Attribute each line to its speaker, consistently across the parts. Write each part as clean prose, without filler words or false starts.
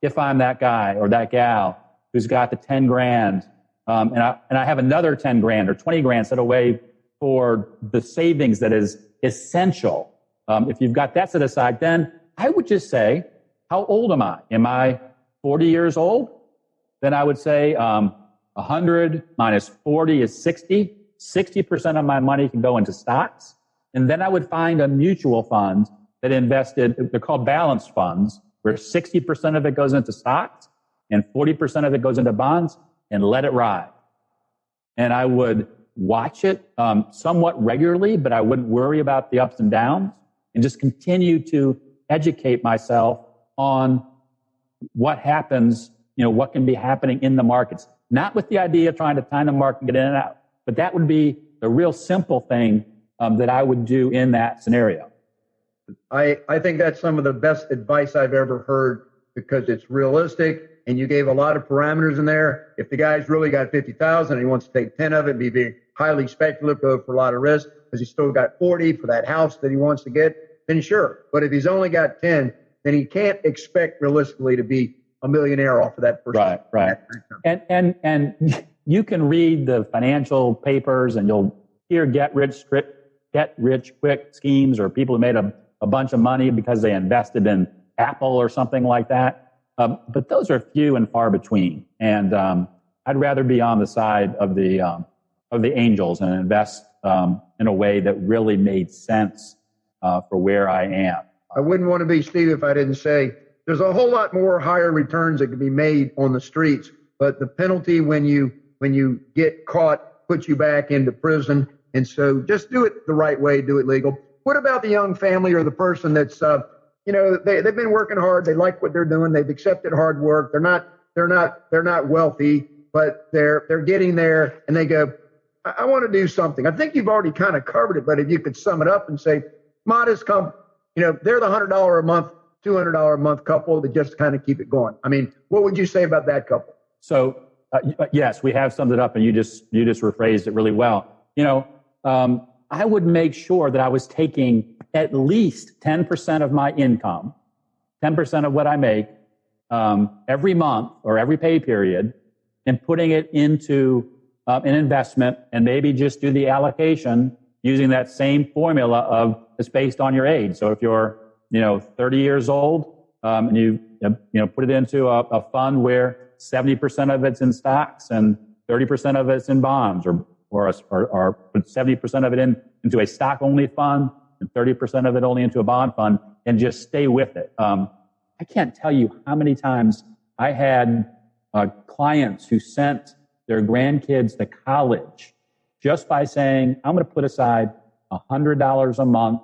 Speaker 1: if I'm that guy or that gal who's got the 10 grand, and I have another 10 grand or 20 grand set away for the savings that is essential. If you've got that set aside, then I would just say, how old am I? Am I 40 years old? Then I would say 100 minus 40 is 60. 60% of my money can go into stocks. And then I would find a mutual fund that invested, they're called balanced funds, where 60% of it goes into stocks and 40% of it goes into bonds, and let it ride. And I would watch it somewhat regularly, but I wouldn't worry about the ups and downs, and just continue to educate myself on what happens, what can be happening in the markets. Not with the idea of trying to time the market and get in and out, but that would be the real simple thing that I would do in that scenario.
Speaker 2: I think that's some of the best advice I've ever heard, because it's realistic, and you gave a lot of parameters in there. If the guy's really got 50,000 and he wants to take 10 of it, be very highly speculative, go for a lot of risk, because he's still got 40 for that house that he wants to get, then sure. But if he's only got 10, then he can't expect realistically to be a millionaire off of that person.
Speaker 1: Right. And you can read the financial papers and you'll hear get rich quick schemes, or people who made a bunch of money because they invested in Apple or something like that. But those are few and far between. And I'd rather be on the side of the angels and invest in a way that really made sense for where I am.
Speaker 2: I wouldn't want to be Steve if I didn't say there's a whole lot more higher returns that can be made on the streets, but the penalty when you get caught puts you back into prison. And so just do it the right way, do it legal. What about the young family or the person that's they've been working hard, they like what they're doing, they've accepted hard work, they're not wealthy, but they're getting there, and they go, I want to do something. I think you've already kind of covered it, but if you could sum it up and say, modest they're the $100 a month, $200 a month couple that just kind of keep it going. I mean, what would you say about that couple?
Speaker 1: So yes, we have summed it up, and you just rephrased it really well. I would make sure that I was taking at least 10% of my income, 10% of what I make every month or every pay period, and putting it into an investment, and maybe just do the allocation using that same formula of it's based on your age. So if you're 30 years old and you put it into a fund where 70% of it's in stocks and 30% of it's in bonds, or put 70% of it into a stock only fund and 30% of it only into a bond fund, and just stay with it. I can't tell you how many times I had clients who sent their grandkids to college just by saying, I'm going to put aside $100 a month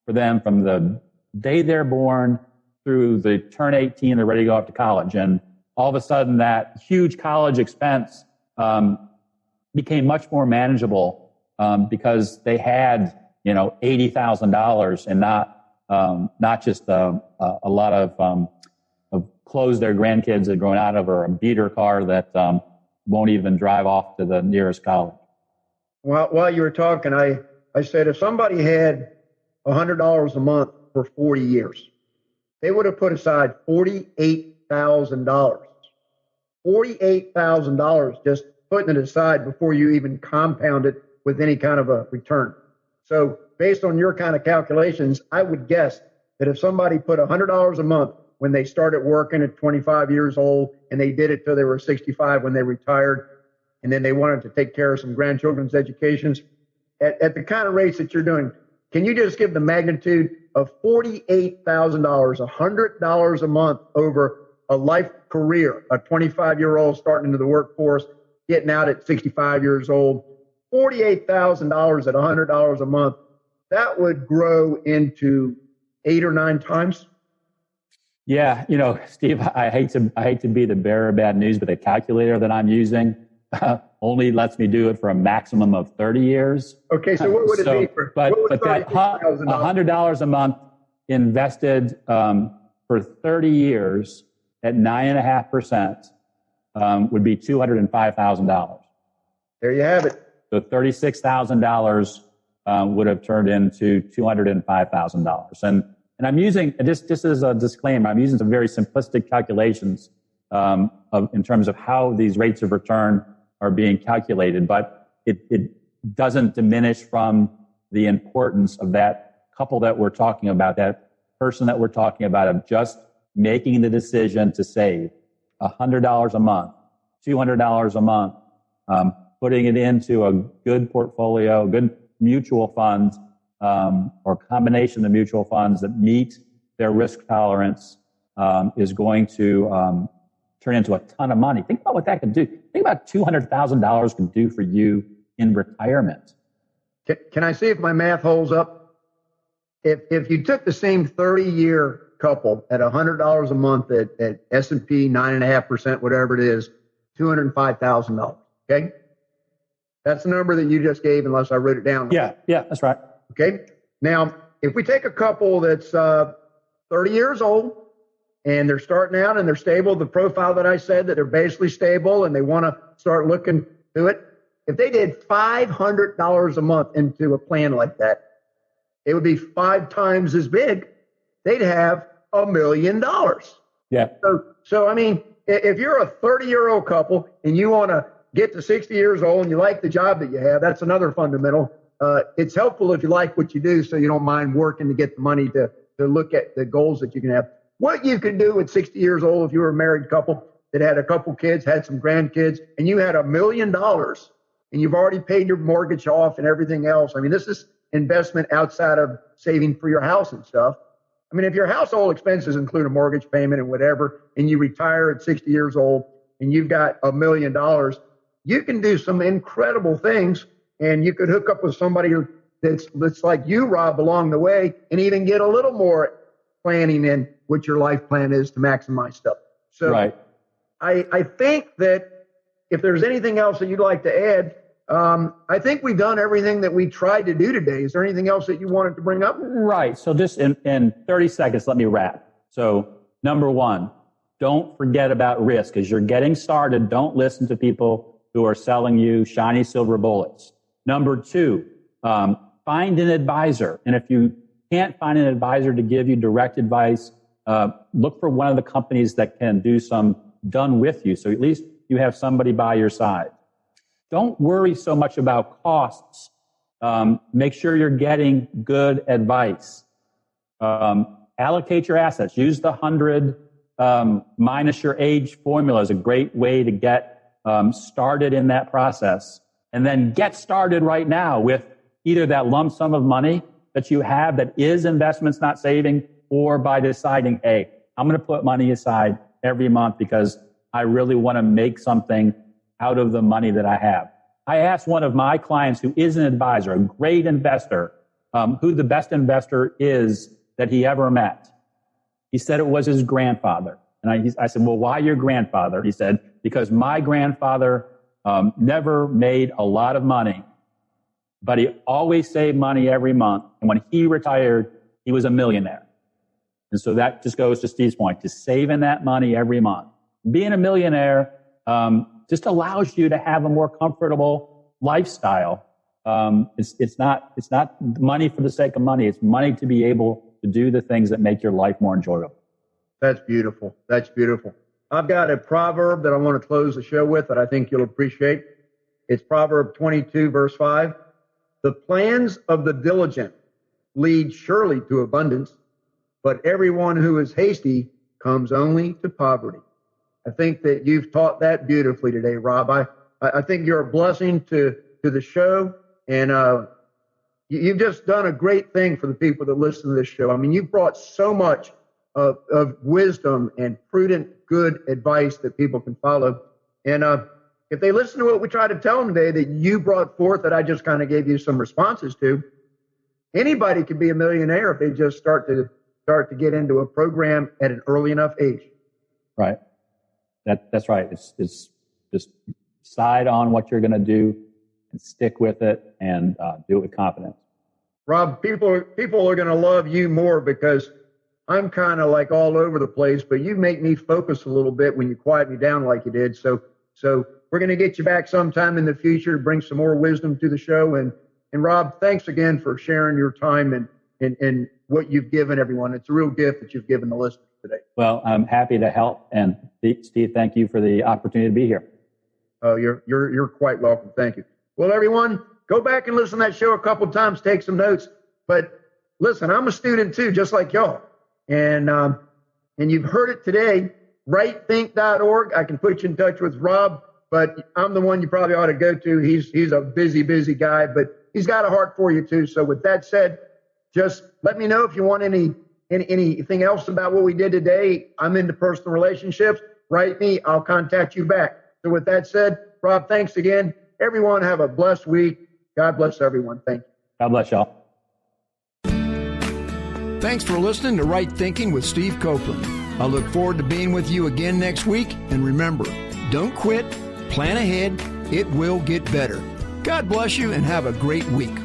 Speaker 1: for them from the day they're born through they turn 18, they're ready to go off to college. And all of a sudden that huge college expense became much more manageable because they had, $80,000 and not just a lot of clothes their grandkids are growing out of, or a beater car that won't even drive off to the nearest college.
Speaker 2: Well, while you were talking, I said if somebody had $100 a month for 40 years, they would have put aside $48,000. $48,000 just putting it aside before you even compound it with any kind of a return. So based on your kind of calculations, I would guess that if somebody put $100 a month when they started working at 25 years old, and they did it till they were 65 when they retired, and then they wanted to take care of some grandchildren's educations, at the kind of rates that you're doing, can you just give the magnitude of $48,000, $100 a month over a life career, a 25-year-old starting into the workforce, getting out at 65 years old, $48,000 at $100 a month, that would grow into 8 or 9 times?
Speaker 1: Yeah, Steve, I hate to be the bearer of bad news, but the calculator that I'm using only lets me do it for a maximum of 30 years.
Speaker 2: Okay, so what would it be for?
Speaker 1: But that $100 a month invested for 30 years at 9.5% would be $205,000.
Speaker 2: There you have it.
Speaker 1: So $36,000 would have turned into $205,000. and I'm using, just as a disclaimer, I'm using some very simplistic calculations in terms of how these rates of return are being calculated, but it doesn't diminish from the importance of that couple that we're talking about, that person that we're talking about, of just making the decision to save $100 a month, $200 a month, putting it into a good portfolio, good mutual funds, or combination of mutual funds that meet their risk tolerance, is going to turn into a ton of money. Think about what that could do. Think about $200,000 can do for you in retirement.
Speaker 2: Can I see if my math holds up? If you took the same 30-year couple at $100 a month at S&P 9.5%, whatever it is, $205,000. Okay, that's the number that you just gave, unless I wrote it down.
Speaker 1: Yeah, that's right.
Speaker 2: Okay. Now, if we take a couple that's 30 years old and they're starting out and they're stable, the profile that I said, that they're basically stable and they want to start looking to it, if they did $500 a month into a plan like that, it would be 5 times as big. They'd have $1 million.
Speaker 1: Yeah.
Speaker 2: So I mean, if you're a 30-year-old couple and you want to get to 60 years old and you like the job that you have, that's another fundamental. It's helpful if you like what you do, so you don't mind working to get the money to look at the goals that you can have. What you could do at 60 years old, if you were a married couple that had a couple kids, had some grandkids, and you had $1 million and you've already paid your mortgage off and everything else. I mean, this is investment outside of saving for your house and stuff. I mean, if your household expenses include a mortgage payment and whatever, and you retire at 60 years old and you've got $1 million, you can do some incredible things. And you could hook up with somebody that's like you, Rob, along the way, and even get a little more planning in what your life plan is to maximize stuff. So right. I think that if there's anything else that you'd like to add, I think we've done everything that we tried to do today. Is there anything else that you wanted to bring up?
Speaker 1: Right. So just in 30 seconds, let me wrap. So number one, don't forget about risk. As you're getting started, don't listen to people who are selling you shiny silver bullets. Number two, find an advisor. And if you can't find an advisor to give you direct advice, look for one of the companies that can do some done with you. So at least you have somebody by your side. Don't worry so much about costs. Make sure you're getting good advice. Allocate your assets. Use the 100 minus your age formula is a great way to get started in that process. And then get started right now with either that lump sum of money that you have that is investments, not saving, or by deciding, hey, I'm going to put money aside every month because I really want to make something out of the money that I have. I asked one of my clients who is an advisor, a great investor, who the best investor is that he ever met. He said it was his grandfather. And I said, well, why your grandfather? He said, because my grandfather never made a lot of money, but he always saved money every month. And when he retired, he was a millionaire. And so that just goes to Steve's point, to saving that money every month. Being a millionaire just allows you to have a more comfortable lifestyle. It's not money for the sake of money. It's money to be able to do the things that make your life more enjoyable.
Speaker 2: That's beautiful. That's beautiful. I've got a proverb that I want to close the show with that I think you'll appreciate. It's Proverb 22, verse 5. The plans of the diligent lead surely to abundance, but everyone who is hasty comes only to poverty. I think that you've taught that beautifully today, Rob. I think you're a blessing to the show, and you've just done a great thing for the people that listen to this show. I mean, you've brought so much of wisdom and prudent, good advice that people can follow. And if they listen to what we try to tell them today that you brought forth, that I just kind of gave you some responses to, anybody can be a millionaire if they just start to get into a program at an early enough age.
Speaker 1: Right. That's right. It's just decide on what you're going to do and stick with it and do it with confidence.
Speaker 2: Rob, people are going to love you more because I'm kind of like all over the place, but you make me focus a little bit when you quiet me down like you did. So we're going to get you back sometime in the future to bring some more wisdom to the show. And Rob, thanks again for sharing your time in what you've given everyone. It's a real gift that you've given the listeners today.
Speaker 1: Well, I'm happy to help. And Steve, thank you for the opportunity to be here.
Speaker 2: Oh, you're quite welcome. Thank you. Well, everyone, go back and listen to that show a couple of times, take some notes. But listen, I'm a student too, just like y'all. And you've heard it today, rightthink.org. I can put you in touch with Rob, but I'm the one you probably ought to go to. He's a busy guy, but he's got a heart for you too. So with that said, just let me know if you want anything else about what we did today. I'm into personal relationships. Write me. I'll contact you back. So with that said, Rob, thanks again. Everyone have a blessed week. God bless everyone. Thank you.
Speaker 1: God bless y'all.
Speaker 3: Thanks for listening to Right Thinking with Steve Copeland. I look forward to being with you again next week. And remember, don't quit, plan ahead. It will get better. God bless you and have a great week.